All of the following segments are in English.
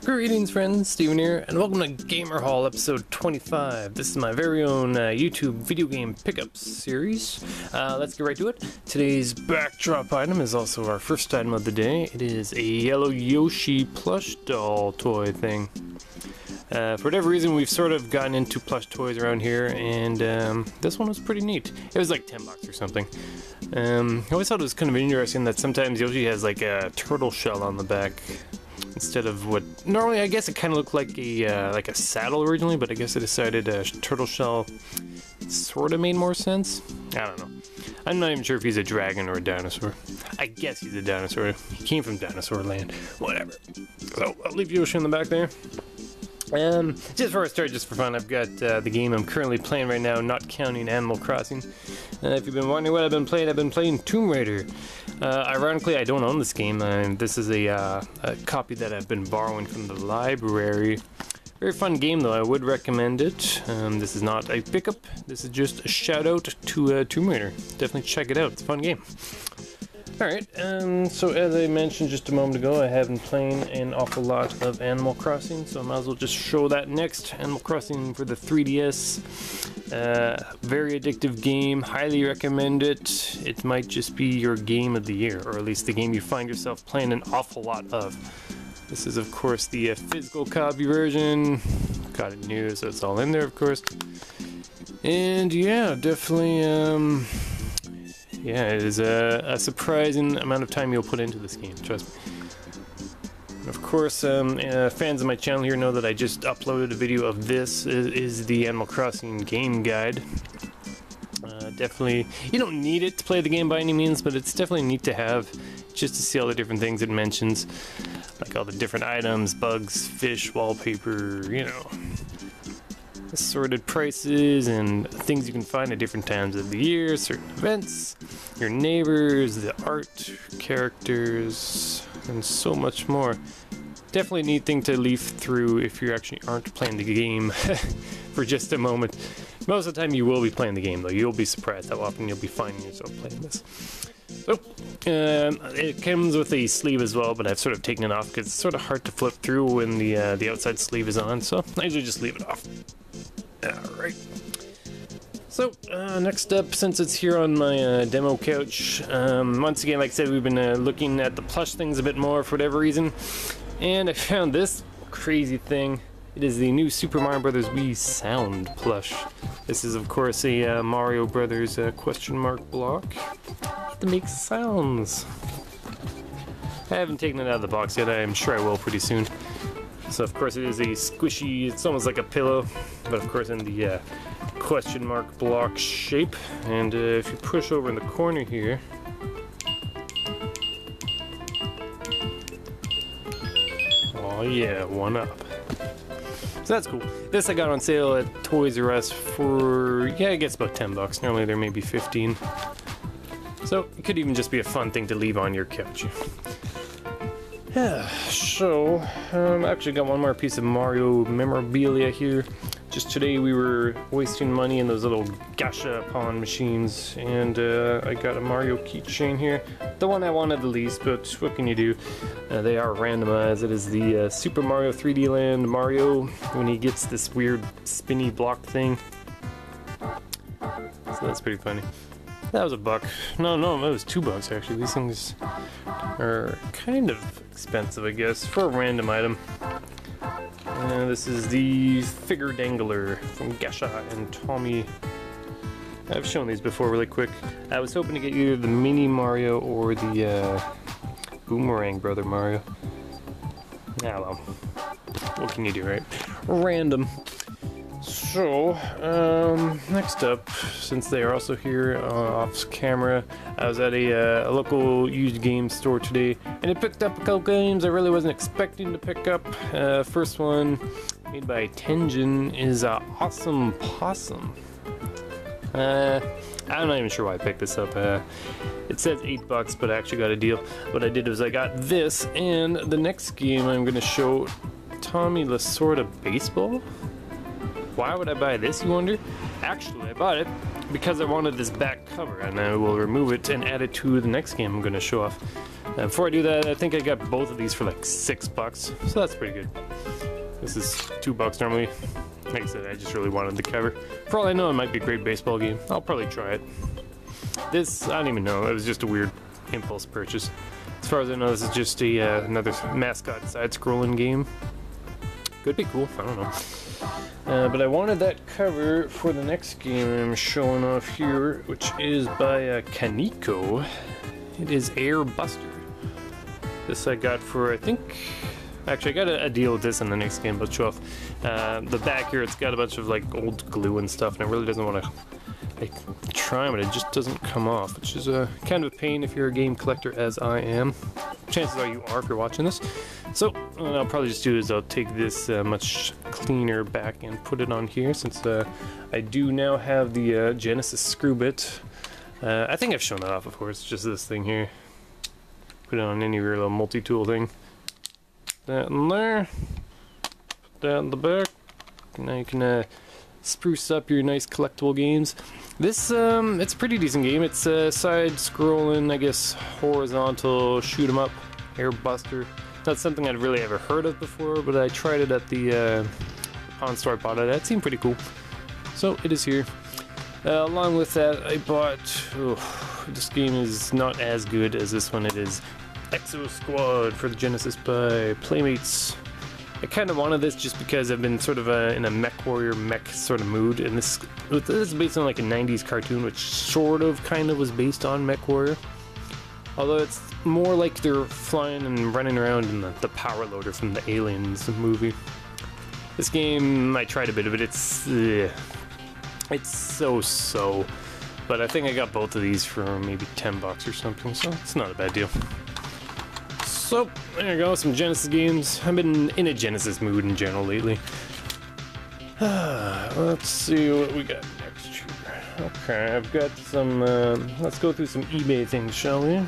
Greetings friends, Steven here, and welcome to Gamer Hall episode 25. This is my very own YouTube video game pickup series. Let's get right to it. Today's backdrop item is also our first item of the day. It is a yellow Yoshi plush doll toy thing. For whatever reason, we've sort of gotten into plush toys around here, and this one was pretty neat. It was like 10 bucks or something. I always thought it was kind of interesting that sometimes Yoshi has like a turtle shell on the back instead of what normally I guess it kind of looked like a saddle originally, but I guess I decided a turtle shell sort of made more sense. I don't know. I'm not even sure if he's a dragon or a dinosaur. I guess he's a dinosaur. He came from dinosaur land. Whatever. So I'll leave Yoshi in the back there. Just before I start, just for fun, I've got the game I'm currently playing right now, not counting Animal Crossing. If you've been wondering what I've been playing Tomb Raider. Ironically, I don't own this game. This is a copy that I've been borrowing from the library. Very fun game, though. I would recommend it. This is not a pickup. This is just a shout out to Tomb Raider. Definitely check it out. It's a fun game. Alright, so as I mentioned just a moment ago, I have been playing an awful lot of Animal Crossing, so I might as well just show that next. Animal Crossing for the 3DS. Very addictive game, highly recommend it. It might just be your game of the year, or at least the game you find yourself playing an awful lot of. This is, of course, the physical copy version. Got it new, so it's all in there, of course. And yeah, definitely, yeah, it is a surprising amount of time you'll put into this game, trust me. Of course, fans of my channel here know that I just uploaded a video of this. It is the Animal Crossing game guide. Definitely, you don't need it to play the game by any means, but it's definitely neat to have just to see all the different things it mentions. Like all the different items, bugs, fish, wallpaper, you know. Assorted prices and things you can find at different times of the year, certain events, your neighbors, the art, characters, and so much more. Definitely a neat thing to leaf through if you actually aren't playing the game for just a moment. Most of the time you will be playing the game, though. You'll be surprised how often you'll be finding yourself playing this. So, it comes with a sleeve as well, but I've sort of taken it off because it's sort of hard to flip through when the outside sleeve is on, so I usually just leave it off. Alright. So, next up, since it's here on my demo couch, once again, like I said, we've been looking at the plush things a bit more for whatever reason, and I found this crazy thing. It is the new Super Mario Bros. Wii Sound plush. This is, of course, a Mario Brothers question mark block that makes sounds. I haven't taken it out of the box yet. I'm sure I will pretty soon. So, of course, it is a squishy, it's almost like a pillow, but of course in the question mark block shape. And if you push over in the corner here, oh yeah, one up. So that's cool. This I got on sale at Toys R Us for, yeah, I guess about 10 bucks. Normally they're maybe 15. So it could even just be a fun thing to leave on your couch. Yeah, so, I actually got one more piece of Mario memorabilia here. Just today we were wasting money in those little gacha pawn machines, and I got a Mario keychain here. The one I wanted the least, but what can you do? They are randomized. It is the Super Mario 3D Land Mario when he gets this weird spinny block thing. So that's pretty funny. That was $1. No, it was $2 actually. These things are kind of expensive, I guess, for a random item. This is the figure dangler from Gesha and Tommy. I've shown these before really quick. I was hoping to get either the Mini Mario or the Boomerang Brother Mario. Ah well, what can you do, right? Random. So, next up, since they are also here off camera, I was at a local used game store today, and I picked up a couple games I really wasn't expecting to pick up. First one, made by Tenjin, is Awesome Possum. I'm not even sure why I picked this up. It says $8, but I actually got a deal. What I did was I got this, and the next game I'm going to show, Tommy Lasorda Baseball. Why would I buy this, you wonder? Actually, I bought it because I wanted this back cover, and I will remove it and add it to the next game I'm going to show off. Before I do that, I think I got both of these for like $6, so that's pretty good. This is $2 normally. Like I said, I just really wanted the cover. For all I know, it might be a great baseball game. I'll probably try it. This, I don't even know. It was just a weird impulse purchase. As far as I know, this is just a another mascot side-scrolling game. Could be cool. I don't know. But I wanted that cover for the next game I'm showing off here, which is by Kaneko. It is Air Buster. This I got for, I think... Actually, I got a deal with this in the next game, but show off. The back here, it's got a bunch of like old glue and stuff, and it really doesn't want to like try, but it just doesn't come off, which is kind of a pain if you're a game collector, as I am. Chances are you are if you're watching this. So what I'll probably just do is I'll take this much cleaner back and put it on here, since I do now have the Genesis screw bit. I think I've shown that off before. It's just this thing here. Put it on any real little multi-tool thing. That in there, put that in the back. Now you can spruce up your nice collectible games. This it's a pretty decent game. It's side-scrolling, I guess, horizontal shoot 'em up, Air Buster. Not something I'd really ever heard of before, but I tried it at the pawn store I bought it at. It seemed pretty cool, so it is here. Along with that, I bought. This game is not as good as this one. It is Exo Squad for the Genesis by Playmates. I kind of wanted this just because I've been sort of in a mech warrior mech sort of mood, and this is based on like a 90s cartoon, which sort of kind of was based on mech warrior, although it's more like they're flying and running around in the power loader from the Aliens movie. This game, I tried a bit of it. It's so, but I think I got both of these for maybe $10 or something, so it's not a bad deal. So, there you go, some Genesis games. I've been in a Genesis mood in general lately. Let's see what we got next here. Okay, I've got some, let's go through some eBay things, shall we?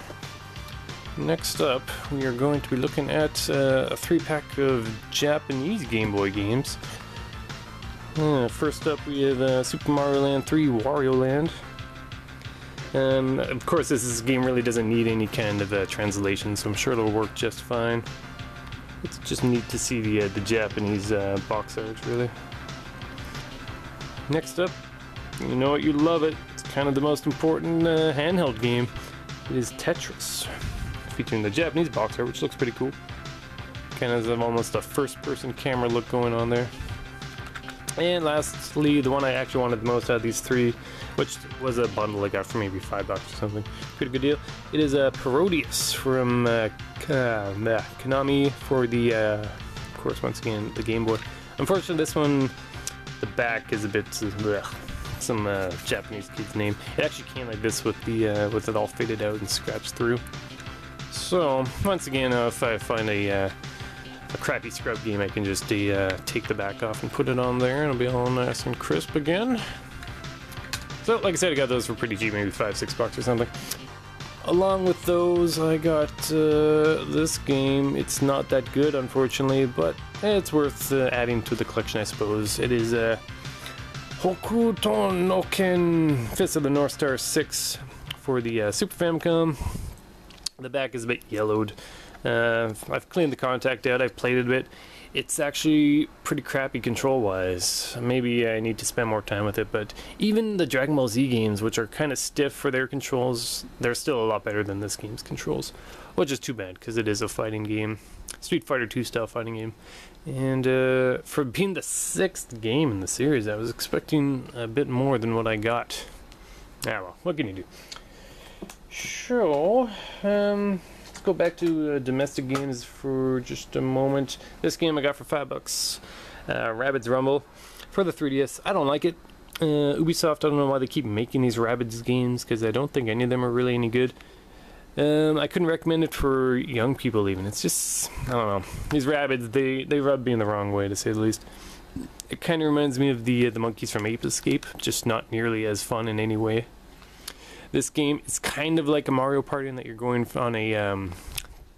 Next up, we are going to be looking at a 3-pack of Japanese Game Boy games. First up, we have Super Mario Land 3 Wario Land. Of course, this game really doesn't need any kind of translation, so I'm sure it'll work just fine. It's just neat to see the Japanese box art, really. Next up, you know what, you love it. It's kind of the most important handheld game. It is Tetris, featuring the Japanese box art, which looks pretty cool. Kind of has almost a first-person camera look going on there. And lastly, the one I actually wanted the most out of these three, which was a bundle I got for maybe $5 or something. Pretty good deal. It is Parodius from Konami for the, of course, once again, the Game Boy. Unfortunately, this one, the back is a bit, some Japanese kid's name. It actually came like this with it all faded out and scratched through. So, once again, if I find a crappy scrub game, I can just take the back off and put it on there, and it'll be all nice and crisp again. So, like I said, I got those for pretty cheap, maybe $5-6 or something. Along with those, I got this game. It's not that good, unfortunately, but it's worth adding to the collection, I suppose. It is Hokuton no Ken Fist of the North Star 6 for the Super Famicom. The back is a bit yellowed. I've cleaned the contact out, I've played it a bit. It's actually pretty crappy control-wise. Maybe I need to spend more time with it, but even the Dragon Ball Z games, which are kind of stiff for their controls, they're still a lot better than this game's controls. Which is too bad, because it is a fighting game. Street Fighter 2 style fighting game. And for being the 6th game in the series, I was expecting a bit more than what I got. Ah well, what can you do? So, let's go back to domestic games for just a moment. This game I got for $5. Rabbids Rumble for the 3DS. I don't like it. Ubisoft, I don't know why they keep making these Rabbids games, because I don't think any of them are really any good. I couldn't recommend it for young people even. It's just, I don't know. These Rabbids, they rub me in the wrong way, to say the least. It kind of reminds me of the monkeys from Ape Escape, just not nearly as fun in any way. This game is kind of like a Mario Party in that you're going on a,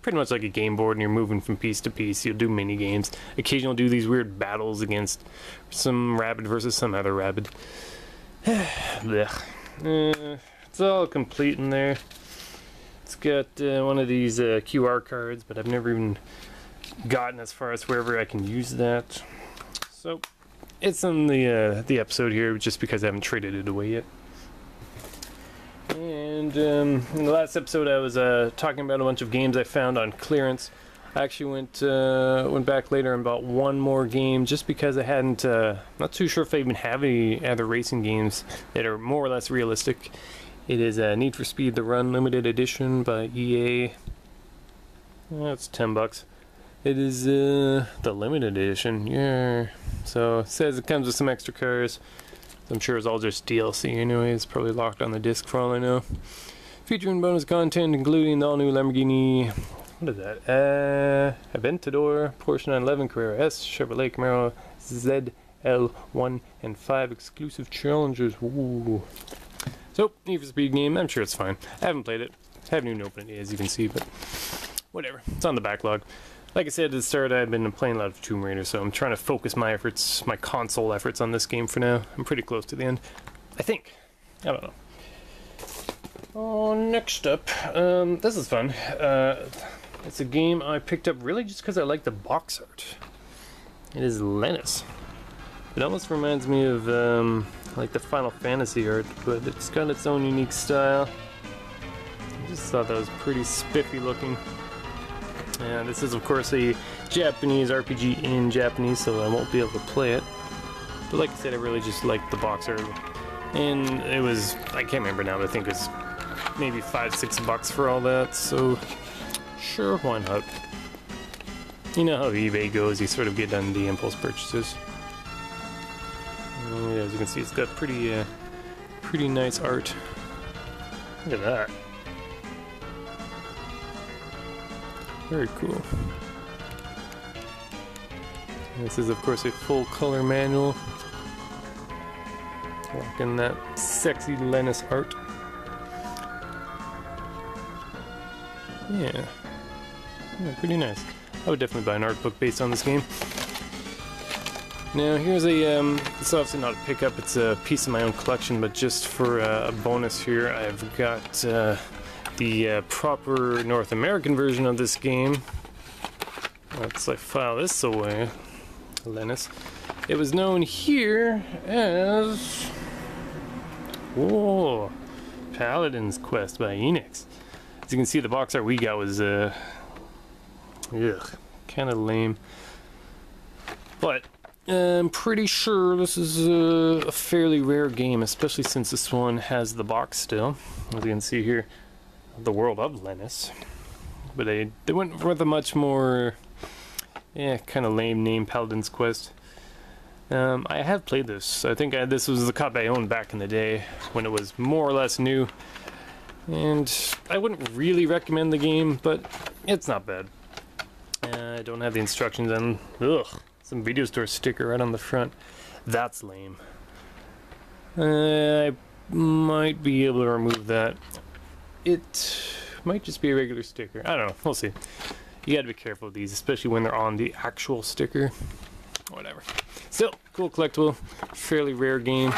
pretty much like a game board, and you're moving from piece to piece. You'll do mini games. Occasionally you'll do these weird battles against some rabbit versus some other rabbit. It's all complete in there. It's got one of these QR cards, but I've never even gotten as far as wherever I can use that. So it's on the episode here just because I haven't traded it away yet. And in the last episode I was talking about a bunch of games I found on clearance. I actually went back later and bought one more game just because I hadn't, not too sure if I even have any other racing games that are more or less realistic. It is Need for Speed The Run Limited Edition by EA. That's $10. It is the limited edition, yeah. So it says it comes with some extra cars. I'm sure it's all just DLC anyway. It's probably locked on the disc for all I know. Featuring bonus content including the all-new Lamborghini. What is that? Aventador, Porsche 911, Carrera S, Chevrolet Camaro, ZL1 and 5 exclusive challengers. Ooh. So, Need for Speed game. I'm sure it's fine. I haven't played it. I haven't even opened it as you can see, but whatever. It's on the backlog. Like I said at the start, I've been playing a lot of Tomb Raider, so I'm trying to focus my efforts, my console efforts on this game for now. I'm pretty close to the end. I think. I don't know. Oh, next up. This is fun. It's a game I picked up really just because I like the box art. It is Lennis. It almost reminds me of like the Final Fantasy art, but it's got its own unique style. I just thought that was pretty spiffy looking. And this is of course a Japanese RPG in Japanese, so I won't be able to play it. But like I said, I really just liked the box art. And it was, I can't remember now, but I think it was maybe $5-6 for all that, so sure, why not? You know how eBay goes, you sort of get on the impulse purchases. Yeah, as you can see, it's got pretty nice art. Look at that. Very cool. This is of course a full color manual. Rocking that sexy Lennis art. Yeah, pretty nice. I would definitely buy an art book based on this game. Now here's it's obviously not a pickup, it's a piece of my own collection, but just for a bonus here, I've got the proper North American version of this game. Let's file this away. Lennis. It was known here as Paladin's Quest by Enix. As you can see, the box art we got was kind of lame, but I'm pretty sure this is a fairly rare game, especially since this one has the box still. As you can see here, the world of Lennis. But they went with a much more kind of lame name, Paladin's Quest. I have played this. I think this was the copy I owned back in the day when it was more or less new. And I wouldn't really recommend the game, but it's not bad. I don't have the instructions on. Some video store sticker right on the front. That's lame. I might be able to remove that. It might just be a regular sticker. I don't know. We'll see. You gotta be careful with these, especially when they're on the actual sticker. Whatever. Still, cool collectible. Fairly rare game.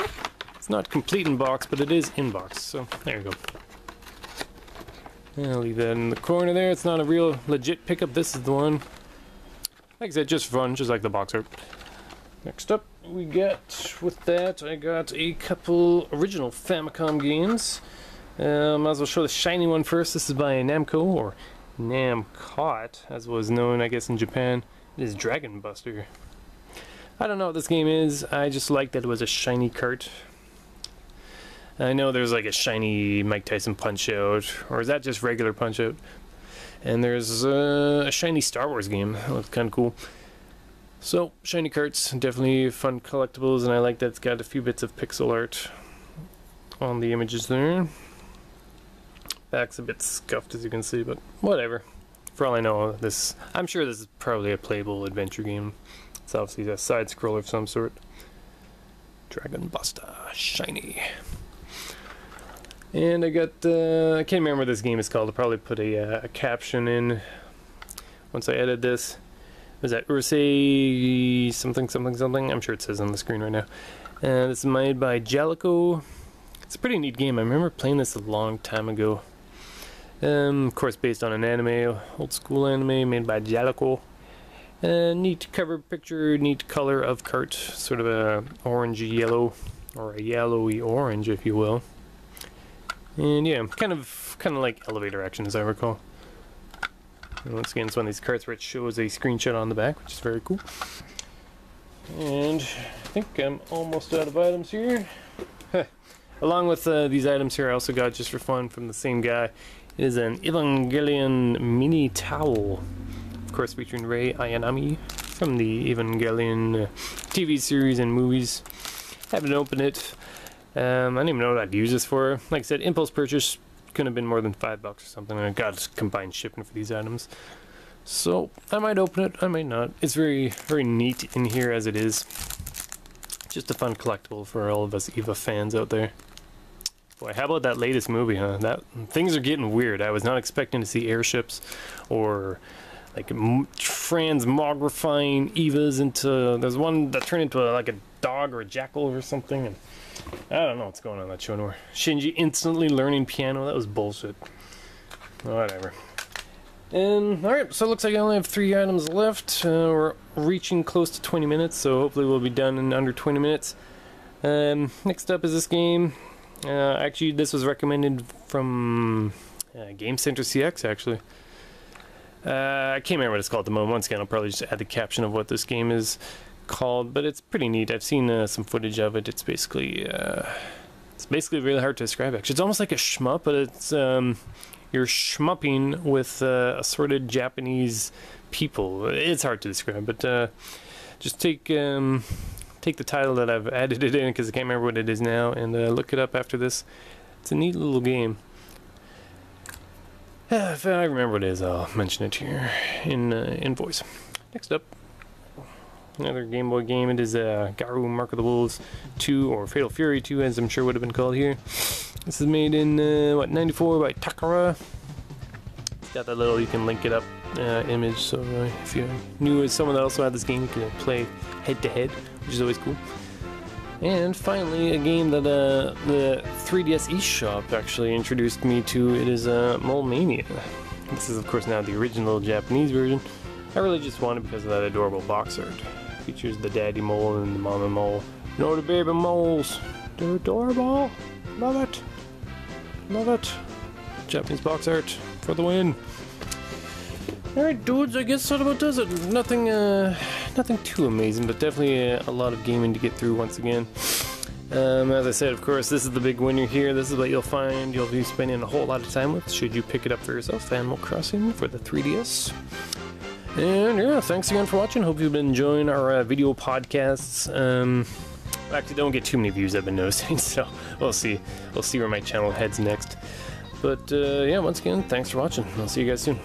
It's not complete in box, but it is in box. So there you go. I'll leave that in the corner there. It's not a real legit pickup. This is the one. Like I said, just fun, just like the box art. Next up, we got, with that, I got a couple original Famicom games. Might as well show the shiny one first. This is by Namco, or Namcot, as was known, I guess, in Japan. It is Dragon Buster. I don't know what this game is. I just like that it was a shiny cart. I know there's like a shiny Mike Tyson Punch-Out, or is that just regular Punch-Out? And there's a shiny Star Wars game. That looks kind of cool. So, shiny carts, definitely fun collectibles, and I like that it's got a few bits of pixel art on the images there. Back's a bit scuffed, as you can see, but whatever. For all I know, I'm sure this is probably a playable adventure game. It's obviously a side-scroller of some sort. Dragon Buster, shiny. And I got, I can't remember what this game is called. I'll probably put a caption in once I edit this. Was that Ursay something something something? I'm sure it says on the screen right now. And it's made by Jalico. It's a pretty neat game. I remember playing this a long time ago. Of course, based on an anime, old school anime made by Jalico. Neat cover picture, neat color of cart, sort of a orangey yellow, or a yellowy orange, if you will. And yeah, kind of like elevator action, as I recall. And once again, it's one of these carts where it shows a screenshot on the back, which is very cool. And I think I'm almost out of items here. Along with these items here, I also got, just for fun, from the same guy, it is an Evangelion mini towel. Of course, featuring Rei Ayanami from the Evangelion TV series and movies. Haven't opened it. I don't even know what I'd use this for. Like I said, impulse purchase. Couldn't have been more than $5 or something. I got combined shipping for these items. So, I might open it, I might not. It's very, very neat in here as it is. Just a fun collectible for all of us EVA fans out there. Boy, how about that latest movie, huh? Things are getting weird. I was not expecting to see airships or like transmogrifying EVAs into... There's one that turned into like a dog or a jackal or something. And I don't know what's going on in that show anymore. Shinji instantly learning piano. That was bullshit. Whatever. And alright, so it looks like I only have 3 items left. We're reaching close to 20 minutes, so hopefully we'll be done in under 20 minutes. Next up is this game. Actually, this was recommended from Game Center CX, actually. I can't remember what it's called at the moment. Once again, I'll probably just add the caption of what this game is called, but it's pretty neat. I've seen some footage of it. It's basically really hard to describe, actually. It's almost like a shmup, but it's you're shmupping with assorted Japanese people. It's hard to describe, but just take the title that I've added it in, because I can't remember what it is now, and look it up after this. It's a neat little game. If I remember what it is, I'll mention it here in voice. Next up, another Game Boy game. It is Garou Mark of the Wolves 2, or Fatal Fury 2, as I'm sure would have been called here. This is made in, 94 by Takara. It's got that little, you can link it up image, so if you knew someone that also had this game, you can play head-to-head, which is always cool. And finally, a game that the 3DS eShop actually introduced me to. It is Mole Mania. This is, of course, now the original Japanese version. I really just want it because of that adorable box art. Features the daddy mole and the mama mole. You know, the baby moles. They're adorable. Love it. Love it. Japanese box art for the win. Alright, dudes, I guess that about does it. Nothing too amazing, but definitely a lot of gaming to get through once again. As I said, of course, this is the big winner here. This is what you'll find you'll be spending a whole lot of time with should you pick it up for yourself. Animal Crossing for the 3DS. And yeah, thanks again for watching. Hope you've been enjoying our video podcasts. Actually, don't get too many views, I've been noticing, so we'll see. We'll see where my channel heads next. But yeah, once again, thanks for watching. I'll see you guys soon.